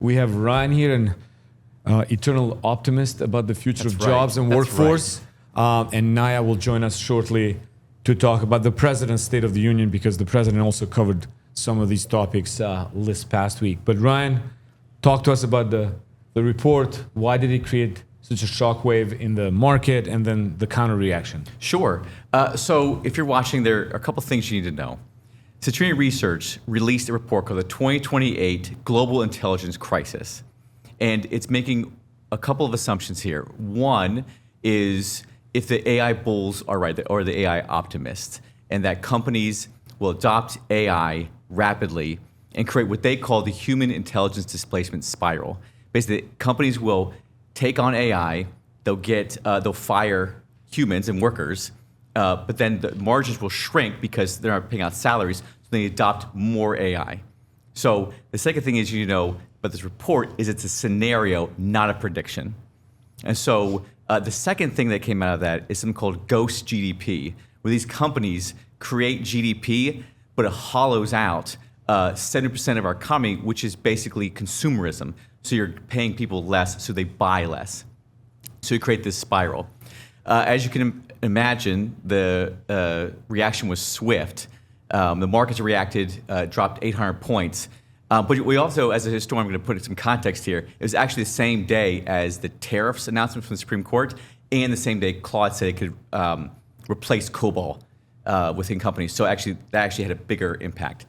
We have Ryan here, an eternal optimist about the future of jobs and workforce. And Nyah will join us shortly to talk about the President's State of the Union, because the President also covered some of these topics this past week. But Ryan, talk to us about the report. Why did it create such a shockwave in the market, and then the counter reaction? Sure. So if you're watching, there are a couple things you need to know. Citrini Research released a report called the 2028 Global Intelligence Crisis. And it's making a couple of assumptions here. One is if the AI bulls are right, or the AI optimists, and that companies will adopt AI rapidly and create what they call the human intelligence displacement spiral. Basically, companies will take on AI, they'll fire humans and workers, but then the margins will shrink because they're not paying out salaries, so they adopt more AI. So the second thing is, but this report is it's a scenario, not a prediction. And so the second thing that came out of that is something called ghost GDP, where these companies create GDP, but it hollows out 70% of our economy, which is basically consumerism. So you're paying people less, so they buy less. So you create this spiral. As you can imagine, the reaction was swift. The markets reacted, dropped 800 points. But we also, as a historian, I'm going to put some context here. It was actually the same day as the tariffs announcement from the Supreme Court, and the same day Claude said it could replace COBOL within companies. So that actually had a bigger impact.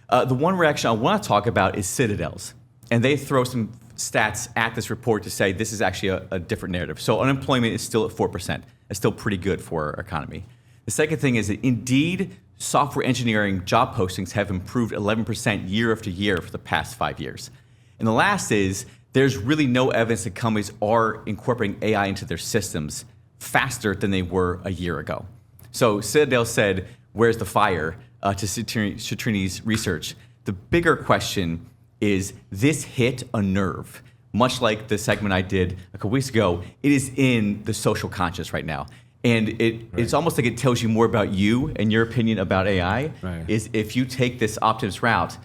The one reaction I want to talk about is Citadel's. And they throw some stats at this report to say this is actually a different narrative. So unemployment is still at 4%. It's still pretty good for our economy. The second thing is that indeed, software engineering job postings have improved 11% year after year for the past 5 years. And the last is there's really no evidence that companies are incorporating AI into their systems faster than they were a year ago. So Citadel said, where's the fire, to Citrini's research. The bigger question is this hit a nerve. Much like the segment I did a couple weeks ago, it is in the social conscious right now. And it's almost like it tells you more about you and your opinion about AI, is if you take this optimist route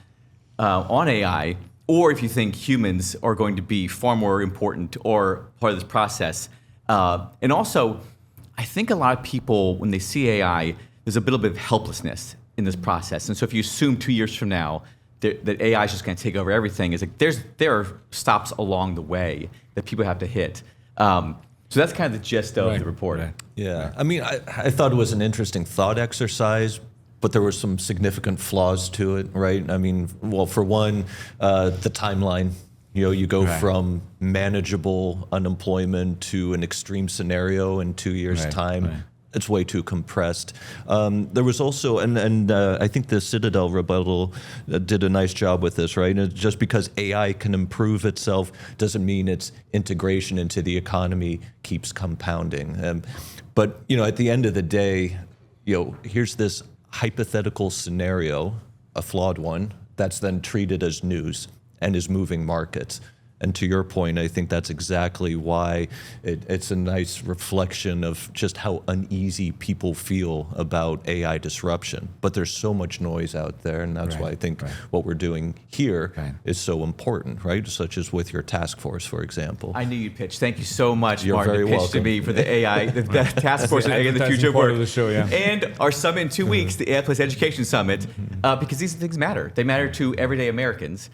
on AI, or if you think humans are going to be far more important or part of this process. And also, I think a lot of people, when they see AI, there's a little bit of helplessness in this process. And so if you assume 2 years from now that AI is just going to take over everything, is like there are stops along the way that people have to hit. So that's kind of the gist of the report. Yeah, I mean, I thought it was an interesting thought exercise, but there were some significant flaws to it, right? I mean, well, for one, the timeline. You go from manageable unemployment to an extreme scenario in 2 years' time. It's way too compressed. There was also, and I think the Citadel rebuttal did a nice job with this, right? And just because AI can improve itself doesn't mean its integration into the economy keeps compounding. But at the end of the day, here's this hypothetical scenario, a flawed one, that's then treated as news and is moving markets. And to your point, I think that's exactly why it's a nice reflection of just how uneasy people feel about AI disruption. But there's so much noise out there, and that's why I think what we're doing here is so important, right? Such as with your task force, for example. I knew you'd pitch. Thank you so much, You're Martin, very to pitch welcome. to me for the AI, the task force AI in the future of work. Of the show, And our summit in 2 weeks, the AI Plus Education Summit, because these things matter. They matter to everyday Americans.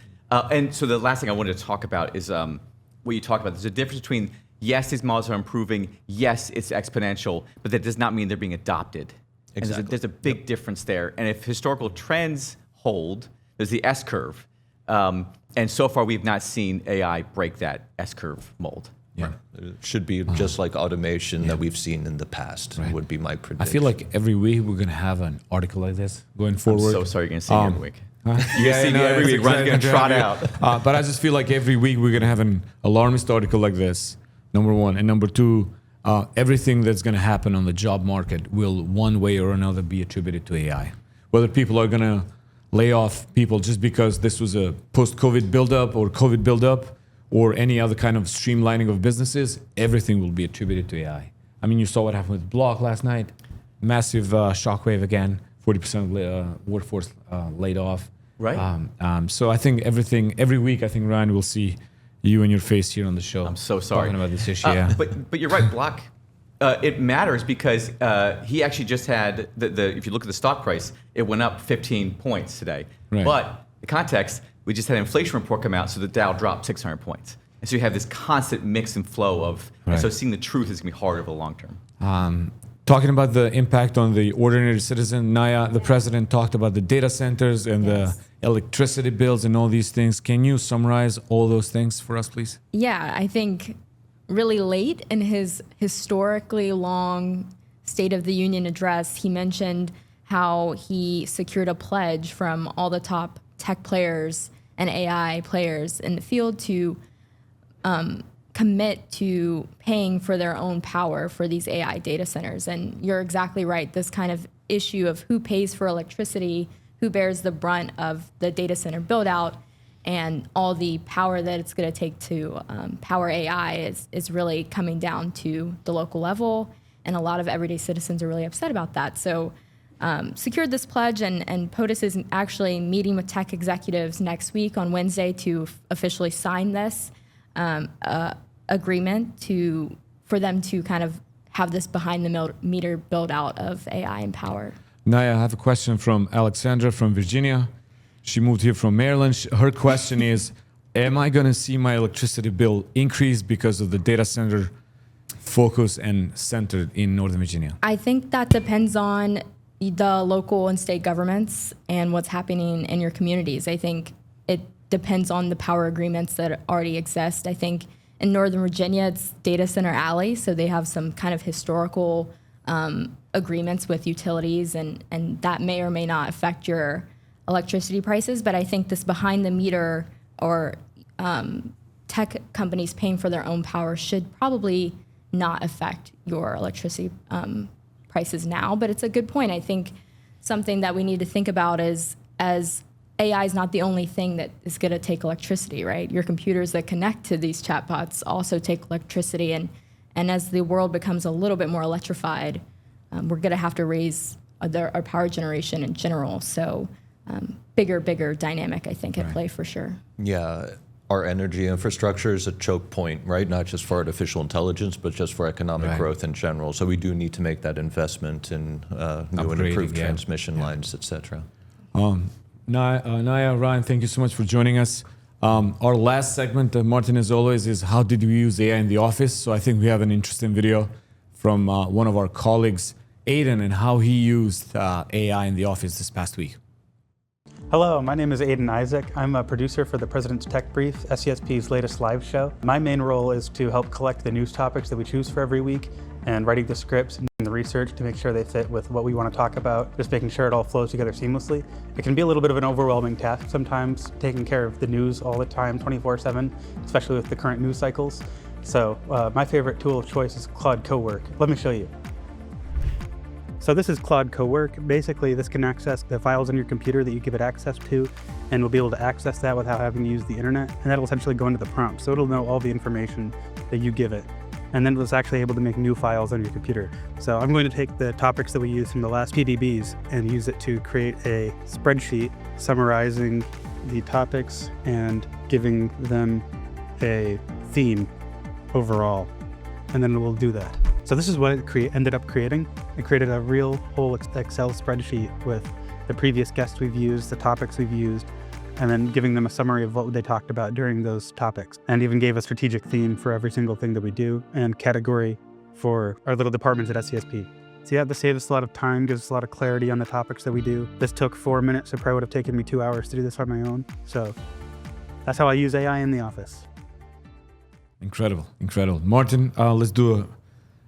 And so the last thing I wanted to talk about is what you talked about. There's a difference between, yes, these models are improving, yes, it's exponential, but that does not mean they're being adopted. Exactly. And there's a big difference there. And if historical trends hold, there's the S-curve. And so far, we've not seen AI break that S-curve mold. Yeah, it should be just like automation that we've seen in the past, would be my prediction. I feel like every week we're going to have an article like this going forward. I'm so sorry you're going to see me every week. You're going to see me every week. Ron's going to trot out. But I just feel like every week we're going to have an alarmist article like this, number one. And number two, everything that's going to happen on the job market will one way or another be attributed to AI. Whether people are going to lay off people just because this was a post-COVID buildup or COVID buildup or any other kind of streamlining of businesses, everything will be attributed to AI. I mean, you saw what happened with Block last night. Massive shockwave again. 40% of workforce laid off. Right. So I think every week, I think, Ryan, will see you and your face here on the show. I'm so sorry. Talking about this issue, yeah. But you're right, Block. It matters because he actually just had, if you look at the stock price, it went up 15 points today. Right. But the context, we just had an inflation report come out, so the Dow dropped 600 points. And so you have this constant mix and flow of, and so seeing the truth is going to be harder over the long term. Talking about the impact on the ordinary citizen, Nyah, the president talked about the data centers and the electricity bills and all these things. Can you summarize all those things for us, please? Yeah, I think really late in his historically long State of the Union address, he mentioned how he secured a pledge from all the top tech players and AI players in the field to commit to paying for their own power for these AI data centers. And you're exactly right. This kind of issue of who pays for electricity, who bears the brunt of the data center build out, and all the power that it's going to take to power AI is really coming down to the local level. And a lot of everyday citizens are really upset about that. So secured this pledge, and POTUS is actually meeting with tech executives next week on Wednesday to officially sign this agreement for them to kind of have this behind the meter build out of AI and power. Nyah, I have a question from Alexandra from Virginia. She moved here from Maryland. Her question is, am I going to see my electricity bill increase because of the data center focus and centered in Northern Virginia? I think that depends on the local and state governments and what's happening in your communities. I think it depends on the power agreements that already exist. I think in Northern Virginia, it's Data Center Alley, so they have some kind of historical agreements with utilities, and that may or may not affect your electricity prices. But I think this behind the meter or tech companies paying for their own power should probably not affect your electricity prices now. But it's a good point. I think something that we need to think about is, as AI is not the only thing that is going to take electricity, right? Your computers that connect to these chatbots also take electricity. And as the world becomes a little bit more electrified, we're going to have to raise our power generation in general. So bigger dynamic, I think, at play for sure. Yeah. Our energy infrastructure is a choke point, right? Not just for artificial intelligence, but just for economic growth in general. So we do need to make that investment in new and improved transmission lines, et cetera. Nyah, Ryan, thank you so much for joining us. Our last segment, Martin, as always, is how did we use AI in the office? So I think we have an interesting video from one of our colleagues, Aiden, and how he used AI in the office this past week. Hello, my name is Aiden Isaac. I'm a producer for the President's Tech Brief, SCSP's latest live show. My main role is to help collect the news topics that we choose for every week and writing the scripts and the research to make sure they fit with what we want to talk about, just making sure it all flows together seamlessly. It can be a little bit of an overwhelming task sometimes, taking care of the news all the time, 24/7, especially with the current news cycles. So my favorite tool of choice is Claude Cowork. Let me show you. So this is Claude Cowork. Basically, this can access the files on your computer that you give it access to, and we'll be able to access that without having to use the internet, and that'll essentially go into the prompt. So it'll know all the information that you give it, and then it's actually able to make new files on your computer. So I'm going to take the topics that we used from the last PDBs and use it to create a spreadsheet summarizing the topics and giving them a theme overall, and then we'll do that. So this is what it ended up creating. It created a real whole Excel spreadsheet with the previous guests we've used, the topics we've used, and then giving them a summary of what they talked about during those topics, and even gave a strategic theme for every single thing that we do and category for our little departments at SCSP. So yeah, this saves us a lot of time, gives us a lot of clarity on the topics that we do. This took 4 minutes. It probably would have taken me 2 hours to do this on my own. So that's how I use AI in the office. Incredible. Martin, let's do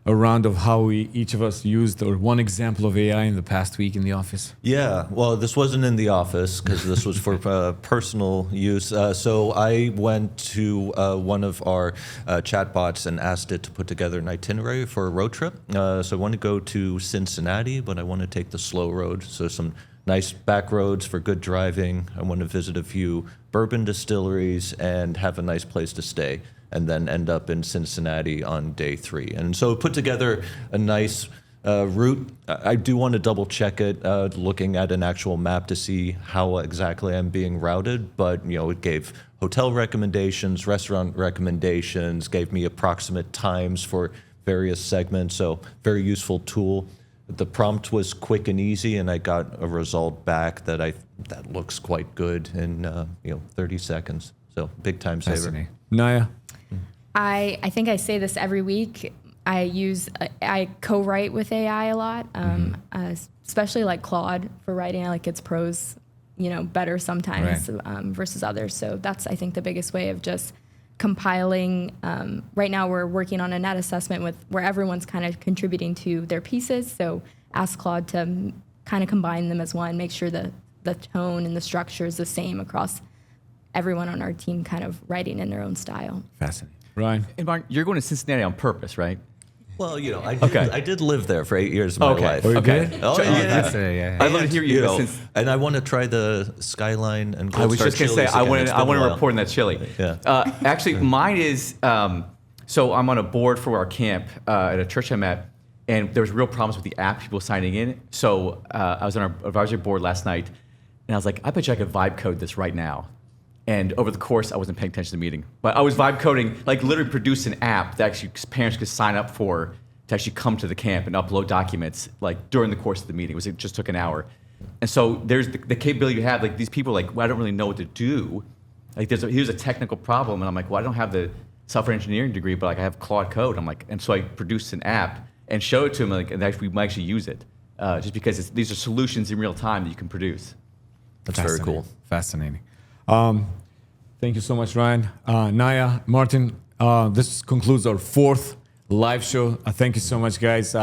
a round of how each of us used, or one example of AI in the past week in the office. Yeah, well, this wasn't in the office because this was for personal use. So I went to one of our chatbots and asked it to put together an itinerary for a road trip. So I want to go to Cincinnati, but I want to take the slow road. So some nice back roads for good driving. I want to visit a few bourbon distilleries and have a nice place to stay, and then end up in Cincinnati on day 3. And so it put together a nice Route, I do want to double check it, looking at an actual map to see how exactly I'm being routed. But it gave hotel recommendations, restaurant recommendations, gave me approximate times for various segments. So very useful tool. The prompt was quick and easy, and I got a result back that looks quite good in 30 seconds. So big time saver. Nyah? I think I say this every week. I co-write with AI a lot, especially like Claude for writing. I like its prose, better sometimes versus others. So that's, I think, the biggest way of just compiling. Right now we're working on a net assessment where everyone's kind of contributing to their pieces. So ask Claude to kind of combine them as one, make sure the tone and the structure is the same across everyone on our team, kind of writing in their own style. Fascinating. Ryan? And Mark, you're going to Cincinnati on purpose, right? Well, I did live there for 8 years of my life. Okay. Oh, Yeah. I'd love to hear you. And I want to try the Skyline and I was just going to say, I want to report on that chili. Yeah. Actually, mine is, so I'm on a board for our camp at a church I'm at, and there was real problems with the app, people signing in. So I was on our advisory board last night, and I was like, I bet you I could vibe code this right now. And over the course, I wasn't paying attention to the meeting, but I was vibe coding, like literally produce an app that actually parents could sign up for to actually come to the camp and upload documents like during the course of the meeting. It just took an hour. And so there's the capability you have, like these people are like, well, I don't really know what to do. Like here's a technical problem. And I'm like, well, I don't have the software engineering degree, but like I have Claude Code. I'm like, and so I produced an app and showed it to them, like, and we might actually use it just because these are solutions in real time that you can produce. That's very cool. Fascinating. Thank you so much, Ryan. Nyah, Martin, this concludes our 4th live show. Thank you so much, guys.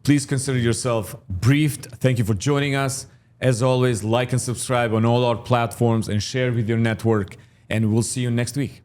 Please consider yourself briefed. Thank you for joining us. As always, like and subscribe on all our platforms and share with your network. And we'll see you next week.